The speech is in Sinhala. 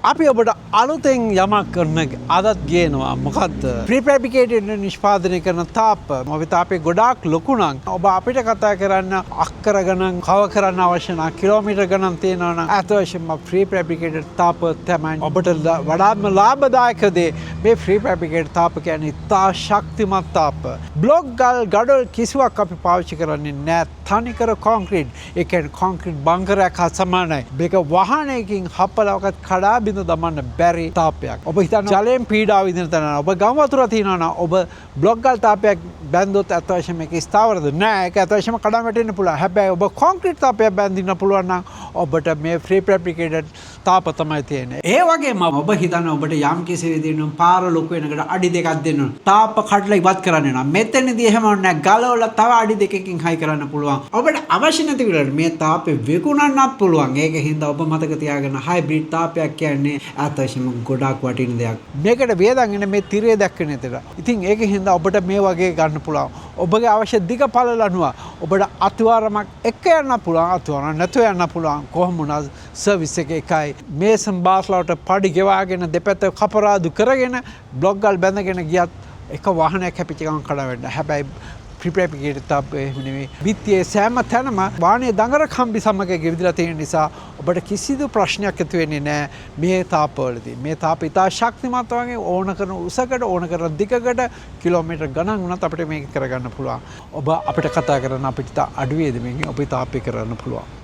අපි ඔබට අලුතෙන් යමක් කරන අදත් ගේනවා මොකක්ද ප්‍රීෆැබ්‍රිකේටඩ් නිෂ්පාදනය කරන තාප මොකද තාපේ ගොඩාක් ලොකු නම් ඔබ අපිට කතා කරන්න අක්කර ගණන් කව කරන්න අවශ්‍ය නැහැ කිලෝමීටර් ගණන් තියෙනවා නම් අතවශ්‍යම ප්‍රීෆැබ්‍රිකේටඩ් තාප තමයි ඔබට වඩාත්ම ලාභදායක දේ මේ ප්‍රීෆැබ්‍රිකේටඩ් තාප කියන්නේ ඉතා ශක්තිමත් තාප බ්ලොක් ගල් ගඩොල් කිසිවක් අපි පාවිච්චි කරන්නේ නැහැ තනිකර කොන්ක්‍රීට් ඒ කියන්නේ කොන්ක්‍රීට් බංකරයක් හා සමානයි මේක වාහනයකින් හපලවකට කඩා බිඳ දමන්න බැරි තාපයක්. ඔබ හිතන්න ජලයෙන් පීඩාව විඳින තැන ඔබ ගම් වතුර තියනවා නම් ඔබ බ්ලොක් ගල් තාපයක් බැන්දොත් අත්වශ්‍යම මේක ස්ථාවරද නෑ ඒක අත්වශ්‍යම කඩා වැටෙන්න පුළුවන්. හැබැයි ඔබ කොන්ක්‍රීට් තාපයක් බැඳින්න පුළුවන් නම් ඔබට මේ ප්‍රීෆැබ්‍රිකේටඩ් තාප තමයි තියෙන්නේ. ඒ වගේම ඔබ හිතන්න ඔබට යම් කිසි විදිහකින් පාර ලොකු වෙනකට අඩි දෙකක් දෙන්න තාප කඩලා ඉවත් කරන්න නම් මෙතනදී එහෙම නැහැ ගලවලා තව අඩි දෙකකින් හයි කරන්න පුළුවන්. ඔබට අවශ්‍ය නැති වෙලාවට මේ තාපේ විකුණන්නත් පුළුවන්. ඒක හින්දා ඔබ මතක තියාගන්න හයිබ්‍රිඩ් තාපයක් කියන්නේ අතවශ්‍යම ගොඩාක් වටින දෙයක්. මේකට වේදන් එන මේ තිරය දැක්කේ නැතර. ඉතින් ඒක හින්දා ඔබට මේ වගේ ගන්න පුළුවන්. ඔබගේ අවශ්‍ය දිග පළල අනුව ඔබට අතුවාරමක් එක යන්න පුළුවන් අතුවාර නැතුව යන්න පුළුවන්. කොහොම වුණත් සර්විස් එක එකයි. මේ සම්බාස්ලාවට පඩි ගෙවාගෙන දෙපැත්ත කපරාදු කරගෙන බ්ලොක් ගල් බැඳගෙන ගියත් එක වාහනයක් හැපිච්ච ගමන් කඩා වැටෙනවා. හැබැයි ප්‍රීෆැබ්‍රිකේටඩ් තාප එහෙම නෙමෙයි. බිත්තියේ සෑම තැනම වාහනේ දඟර කම්බි සමග ගෙවිදලා තියෙන නිසා ඔබට කිසිදු ප්‍රශ්නයක් ඇති වෙන්නේ නැහැ මේ තාපවලදී. මේ තාප ඉතා ශක්තිමත් වගේ ඕන කරන උසකට ඕන කරන දිගකට කිලෝමීටර් ගණන් වුණත් අපිට මේක කරගන්න පුළුවන්. ඔබ අපිට කතා කරන අපිට අඩුවේද මේකෙන් ඔබ තාපේ කරන්න පුළුවන්.